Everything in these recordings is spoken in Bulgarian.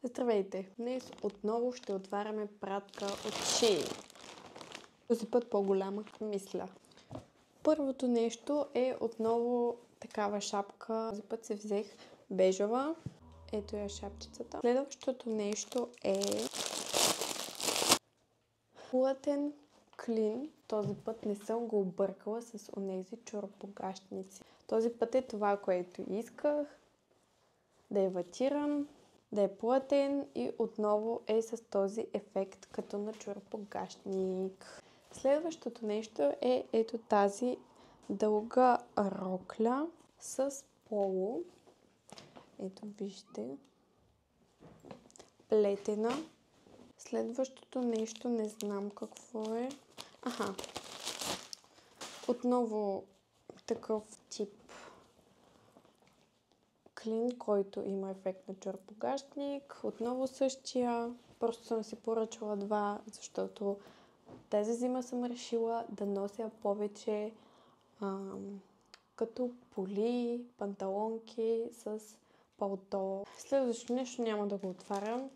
Здравейте! Днес отново ще отваряме пратка от Shein. Този път по-голяма, мисля. Първото нещо е отново такава шапка. Този път се взех бежова. Ето я шапчицата. Следващото нещо е плътен клин. Този път не съм го объркала с онези чоропогащници. Този път е това, което исках. Да е ватиран, да е плътен и отново е с този ефект като на чоропогащник. Следващото нещо е ето тази дълга рокля с поло. Ето вижте. Плетена. Следващото нещо не знам какво е. Отново такъв тип клин, който има ефект на чоропогащник. Отново същия. Просто съм си поръчала два, защото тази зима съм решила да нося повече като поли, панталонки с палто. Следващото нещо няма да го отварям.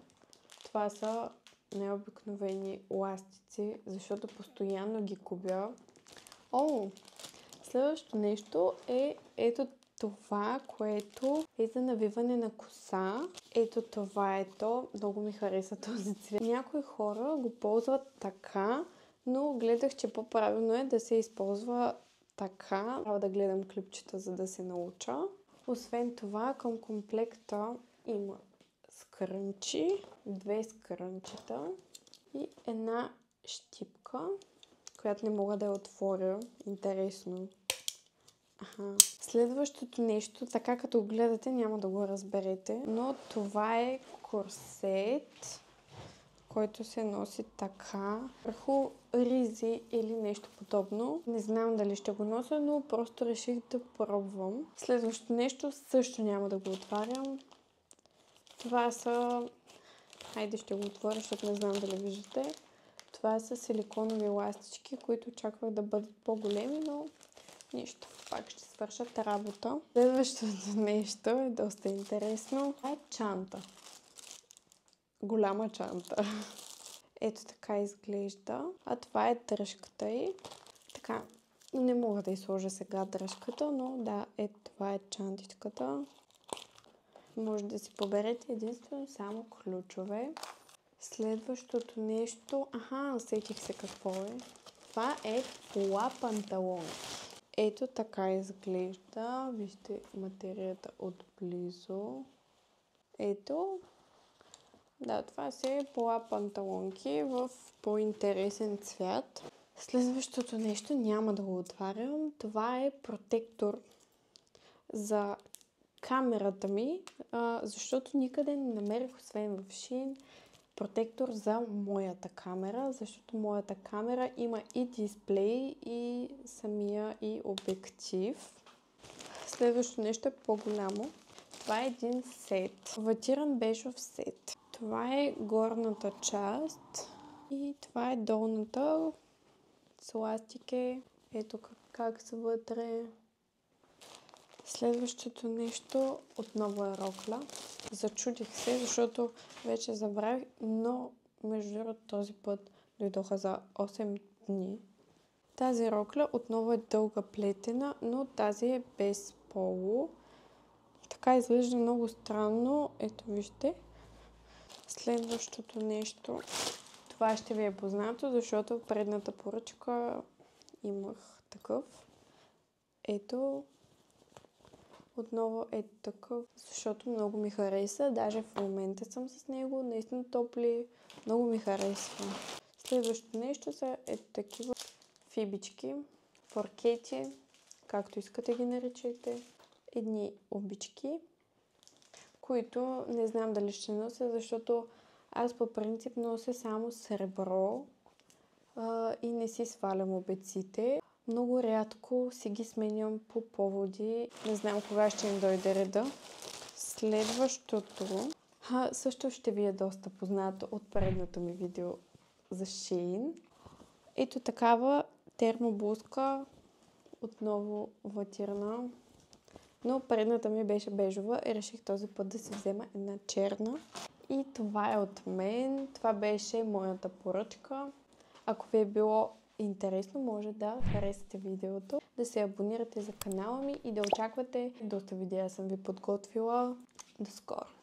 Това са необикновени ластици, защото постоянно ги губя. Следващото нещо е ето това, което е за навиване на коса. Ето това е то. Много ми хареса този цвет. Някои хора го ползват така, но гледах, че по-правилно е да се използва така. Трябва да гледам клипчета, за да се науча. Освен това, към комплекта има скрънчи, две скрънчета и една щипка, която не мога да я отворя. Интересно. Следващото нещо, така като го гледате, няма да го разберете, но това е корсет, който се носи така, върху ризи или нещо подобно. Не знам дали ще го нося, но просто реших да пробвам. Следващото нещо също няма да го отварям. Това са... Хайде ще го отворя, защото не знам дали виждате. Това са силиконови ластички, които очаквах да бъдат по-големи, но нищо. Пак ще свършат работа. Следващото нещо е доста интересно. Това е чанта. Голяма чанта. Ето така изглежда. А това е дръжката й. Така, не мога да изложа сега дръжката, но да, ето това е чантичката. Може да си поберете единствено само ключове. Следващото нещо... сетих се какво е. Това е пола панталон. Ето така изглежда. Вижте материята отблизо. Ето. Да, това са пола панталонки в по-интересен цвят. Следващото нещо няма да го отварям. Това е протектор за камерата ми, защото никъде не намерих, освен в Shein, протектор за моята камера, защото моята камера има и дисплей, и самия и обектив. Следващото нещо е по-голямо. Това е един сет. Ватиран бежов сет. Това е горната част и това е долната с ластики. Ето как са вътре. Следващото нещо отново е рокля. Зачудих се, защото вече забравих, но между другото този път дойдоха за 8 дни. Тази рокля отново е дълга плетена, но тази е без поло. Така изглежда много странно. Ето вижте. Следващото нещо. Това ще ви е познато, защото в предната поръчка имах такъв. Ето. Отново е такъв, защото много ми хареса. Даже в момента съм с него. Наистина топли. Много ми харесва. Следващото нещо са такива фибички, форкети, както искате ги наречете. Едни обички, които не знам дали ще нося, защото аз по принцип нося само сребро и не си свалям обеците. Много рядко си ги сменям по поводи. Не знам кога ще им дойде реда. Следващото също ще ви е доста познато от предното ми видео за Shein. Ето такава термоблузка, отново ватирана. Но предната ми беше бежова и реших този път да си взема една черна. И това е от мен. Това беше моята поръчка. Ако ви е било интересно, може да харесате видеото, да се абонирате за канала ми и да очаквате доста видеа съм ви подготвила. До скоро!